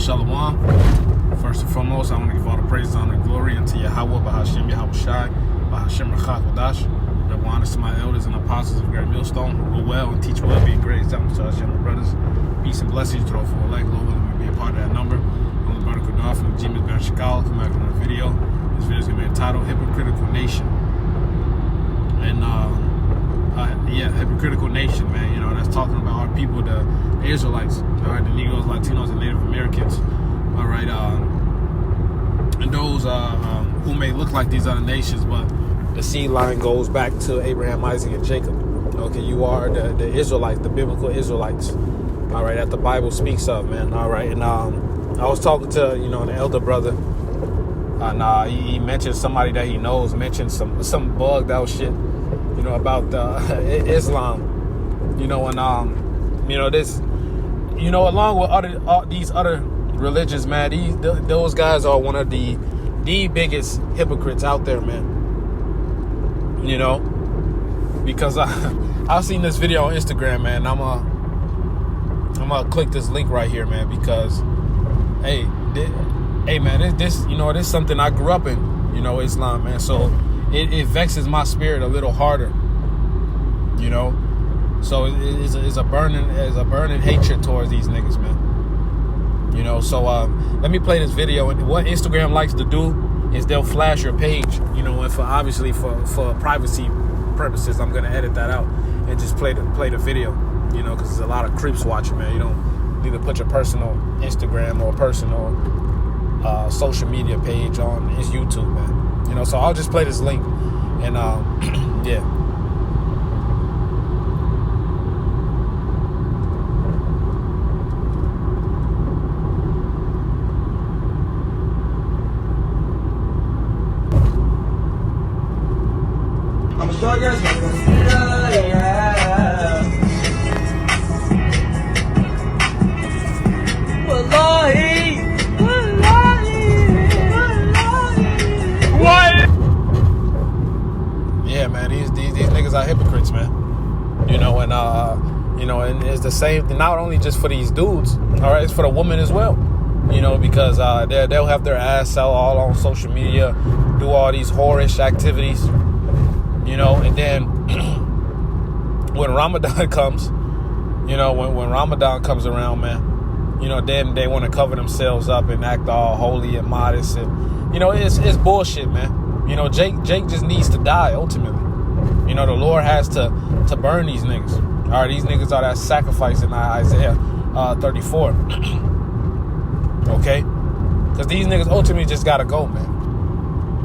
Shalom. First and foremost, I want to give all the praise, honor, and glory unto Yahweh, Bahashem, Yahweh Shai, Bahashem, Rachak, Wadash. Double honors to my elders and apostles of Great Millstone, who rule well and teach well, being great examples to us younger brothers. Peace and blessings to all for elect, Lord, willing we be a part of that number. I'm the brother Kodar from the Jimis Ben Shikal, come back with another video. This video is going to be entitled Hypocritical Nation. And, Hypocritical Nation, man. You know, that's talking about our people, the Israelites, all right, the Negroes, Latinos, and Native Americans, all right, and those who may look like these other nations, but the seed line goes back to Abraham, Isaac, and Jacob. Okay, you are the Israelites, the biblical Israelites, all right, that the Bible speaks of, man, all right. And I was talking to, an elder brother, and he mentioned somebody that he knows, mentioned some bugged out shit, about Islam, and this, along with these other religions, man, those guys are one of the biggest hypocrites out there, man. Because I've seen this video on Instagram, man. I'm gonna click this link right here, man, because hey man, this is something I grew up in, Islam, man. So it vexes my spirit a little harder, So it's a burning hatred towards these niggas, man. So let me play this video. And what Instagram likes to do is they'll flash your page, and for privacy purposes, I'm gonna edit that out and just play the video, because there's a lot of creeps watching, man. You don't need to put your personal Instagram or personal social media page on his YouTube, man. So I'll just play this link, and yeah. I'm a short girl, yeah. Yeah, man, these niggas are hypocrites, man. And it's the same thing, not only just for these dudes, all right, it's for the women as well, because they'll have their ass out all on social media, do all these whorish activities, and then when Ramadan comes, when Ramadan comes around, man, then they want to cover themselves up and act all holy and modest, and it's bullshit, man. Jake just needs to die ultimately. The Lord has to burn these niggas. All right, these niggas are that sacrifice in Isaiah 34. Okay, because these niggas ultimately just gotta go, man.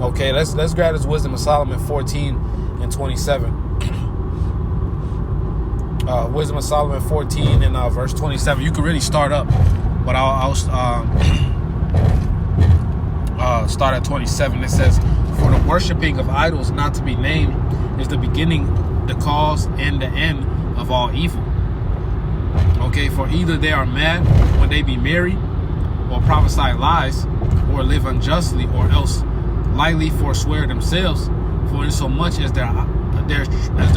Okay, let's grab this Wisdom of Solomon 14 and 27. Wisdom of Solomon 14 and verse 27. You can really start up, but I'll start at 27. It says, "For the worshiping of idols not to be named is the beginning, the cause, and the end of all evil." Okay, for either they are mad when they be merry, or prophesy lies, or live unjustly, or else lightly forswear themselves, for insomuch as their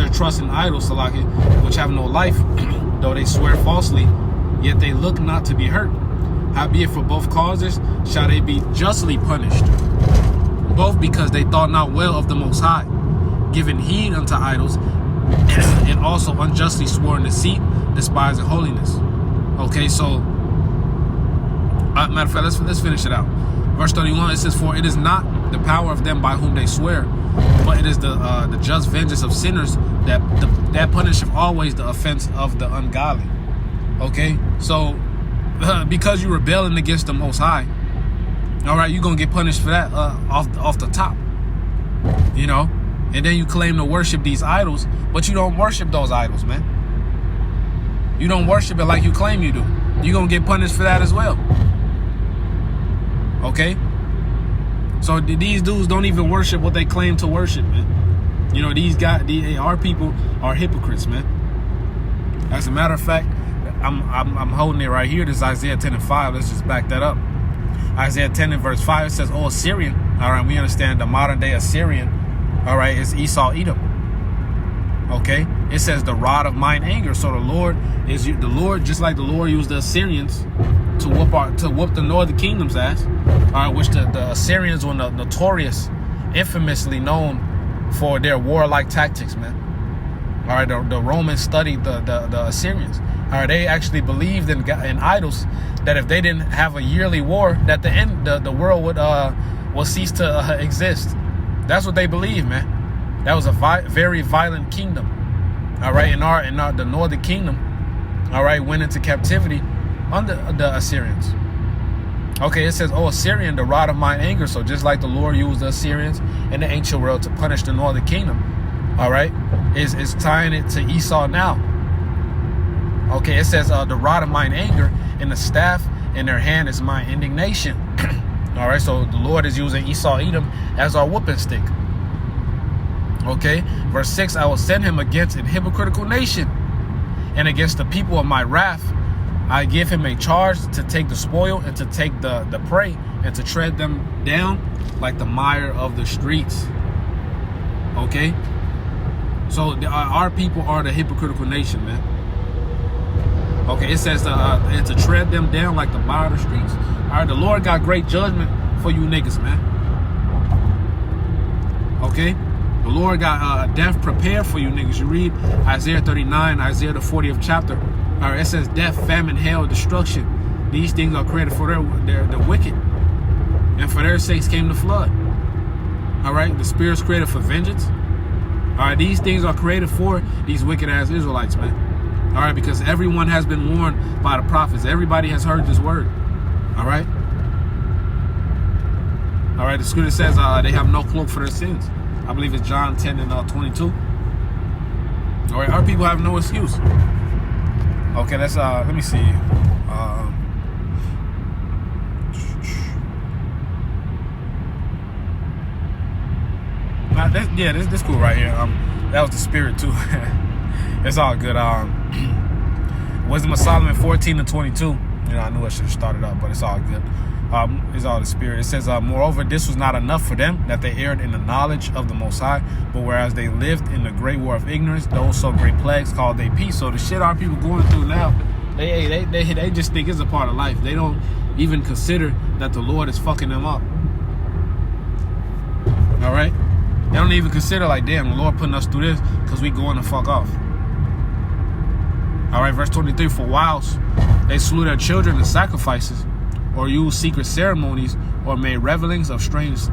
trust in idols, Salaki, which have no life, though they swear falsely, yet they look not to be hurt. Howbeit for both causes shall they be justly punished, both because they thought not well of the Most High, giving heed unto idols, and also unjustly swore in deceit, despising holiness. Okay, so matter of fact, let's finish it out. Verse 31, it says, "For it is not the power of them by whom they swear, but it is the just vengeance of sinners that punisheth always the offense of the ungodly." Okay, so because you're rebelling against the Most High, all right, you're gonna get punished for that off the top, and then you claim to worship these idols, but you don't worship those idols, man. You don't worship it like you claim you do. You're gonna get punished for that as well. Okay, so these dudes don't even worship what they claim to worship, man. Our people are hypocrites, man. As a matter of fact, I'm holding it right here. This is Isaiah 10 and 5. Let's just back that up. Isaiah 10 and verse 5, it says, "Oh, Assyrian." All right, we understand the modern day Assyrian, all right, is Esau, Edom. Okay, it says the rod of mine anger. So the Lord, just like the Lord used the Assyrians to whoop the northern kingdom's ass. All right, which the Assyrians were notorious, infamously known for their warlike tactics, man. All right, the Romans studied the Assyrians. All right, they actually believed in idols, that if they didn't have a yearly war, that the world would cease to exist. That's what they believed, man. That was a very violent kingdom. All right, the northern kingdom, all right, went into captivity under the Assyrians. Okay, it says, "Oh, Assyrian, the rod of mine anger." So just like the Lord used the Assyrians in the ancient world to punish the northern kingdom, all right, is tying it to Esau now. Okay, it says, "The rod of mine anger and the staff in their hand is my indignation." All right, so the Lord is using Esau, Edom as our whooping stick. Okay, verse 6, "I will send him against an hypocritical nation, and against the people of my wrath. I give him a charge to take the spoil and to take the prey and to tread them down like the mire of the streets." Okay, so our people are the hypocritical nation, man. Okay, it says and to tread them down like the mire of the streets. All right, the Lord got great judgment for you niggas, man. Okay, the Lord got death prepared for you niggas. You read Isaiah 39, Isaiah the 40th chapter. All right, it says death, famine, hell, destruction. These things are created for the wicked, and for their sakes came the flood. All right, the Spirit's created for vengeance. All right, these things are created for these wicked ass Israelites, man. All right, because everyone has been warned by the prophets. Everybody has heard this word. All right. All right, the scripture says they have no cloak for their sins. I believe it's John 10 and 22. All right, our people have no excuse. Okay, let's let me see. This cool right here. That was the Spirit too. It's all good. Wisdom of Solomon 14 and 22. You know, I knew I should have started up, but it's all good. It's all the Spirit. It says, "Moreover, this was not enough for them, that they erred in the knowledge of the Most High. But whereas they lived in the great war of ignorance, those so great plagues called they peace." So the shit our people going through now, they just think it's a part of life. They don't even consider that the Lord is fucking them up. All right, they don't even consider like, damn, the Lord putting us through this because we going to fuck off. All right, verse 23, "For whilst they slew their children in sacrifices, or used secret ceremonies, or made revelings of strange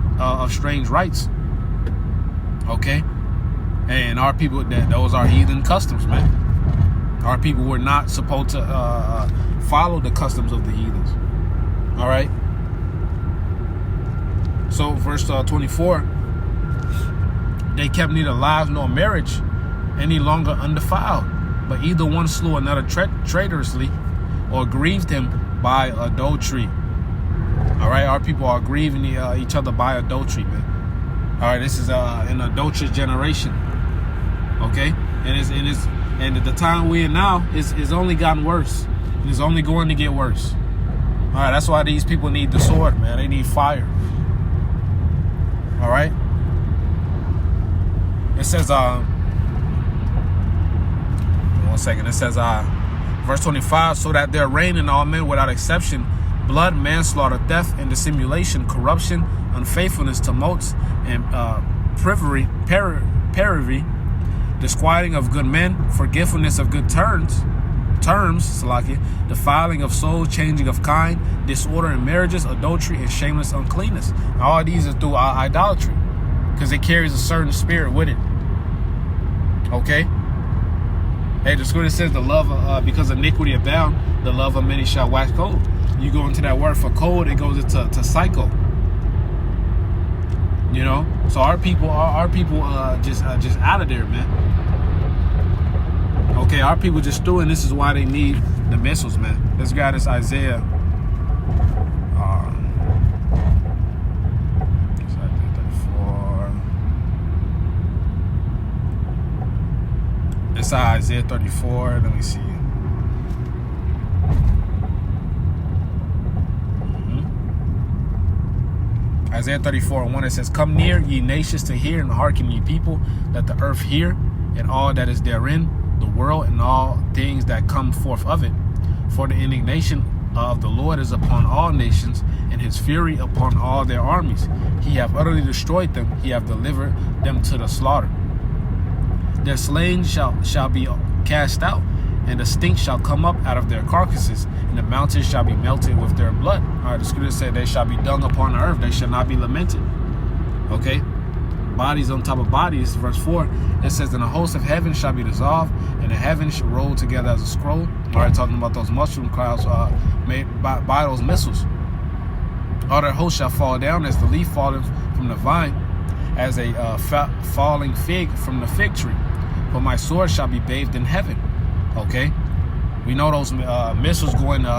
rites." Okay, and our people, those are heathen customs, man. Our people were not supposed to follow the customs of the heathens. All right. So verse 24, "They kept neither lives nor marriage any longer undefiled, but either one slew another traitorously, or grieved him by adultery." All right, our people are grieving each other by adultery, man. All right, this is an adulterous generation. Okay, and at the time we're in now is only gotten worse. It's only going to get worse. All right, that's why these people need the sword, man. They need fire. All right. It says, one second. It says, verse 25, "So that there reign in all men without exception blood, manslaughter, theft, and dissimulation, corruption, unfaithfulness, tumults, and perjury, disquieting of good men, forgetfulness of good terms, defiling of souls, changing of kind, disorder in marriages, adultery, and shameless uncleanness." All of these are through idolatry, because it carries a certain spirit with it. Okay. Hey, the scripture says the love, because iniquity abound, the love of many shall wax cold. You go into that word for cold, it goes into psycho. You know, so our people just out of there, man. Okay, our people just threw, and this is why they need the missiles, man. Let's grab this Isaiah. Isaiah 34. It's Isaiah 34. Let me see. Isaiah 34:1, it says, "Come near, ye nations, to hear, and hearken, ye people, let the earth hear, and all that is therein, the world, and all things that come forth of it. For the indignation of the Lord is upon all nations, and his fury upon all their armies. He hath utterly destroyed them, he hath delivered them to the slaughter. Their slain shall be cast out, and the stink shall come up out of their carcasses, and the mountains shall be melted with their blood. All right, the scripture said they shall be dung upon the earth, they shall not be lamented. Okay, bodies on top of bodies. Verse 4, it says, and the host of heaven shall be dissolved, and the heavens shall roll together as a scroll. All right, talking about those mushroom clouds made by those missiles. All their hosts shall fall down as the leaf falling from the vine, as a falling fig from the fig tree. For my sword shall be bathed in heaven. Okay, we know those missiles going to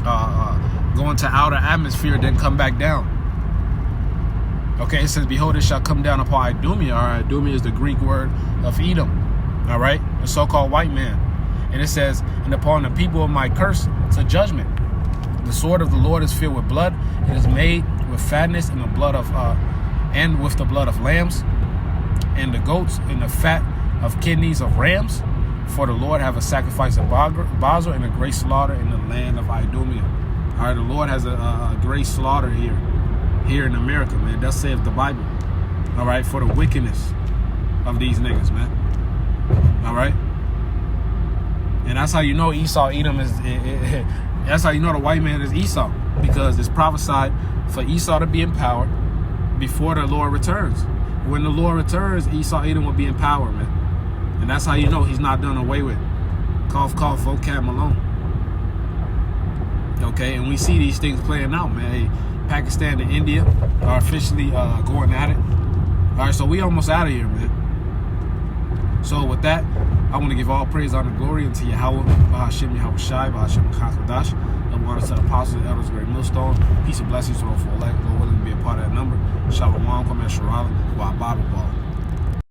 outer atmosphere, then come back down. Okay, it says, behold, it shall come down upon Idumea. All right, Idumea is the Greek word of Edom. All right, the so-called white man. And it says, and upon the people of my curse to judgment. The sword of the Lord is filled with blood. It is made with fatness and the blood of and with the blood of lambs and the goats and the fat of kidneys of rams. For the Lord have a sacrifice of Basel and a great slaughter in the land of Idumea. All right, the Lord has a great slaughter here in America, man. Thus saith the Bible. All right, for the wickedness of these niggas, man. All right, and that's how you know Esau, Edom is. That's how you know the white man is Esau, because it's prophesied for Esau to be in power before the Lord returns. When the Lord returns, Esau, Edom will be in power, man. And that's how you know he's not done away with. Cough, cough, vocab Malone. Okay, and we see these things playing out, man. Hey, Pakistan and India are officially going at it. All right, so we almost out of here, man. So with that, I want to give all praise, honor, and glory unto Yahweh, Bahashim Yahweh Shai, Bahashim Kakadash, and honor to the apostles, elders, great millstone. Peace and blessings to all for elect, Lord willing to be a part of that number. Shalom, come at Sharala, Bible Ball.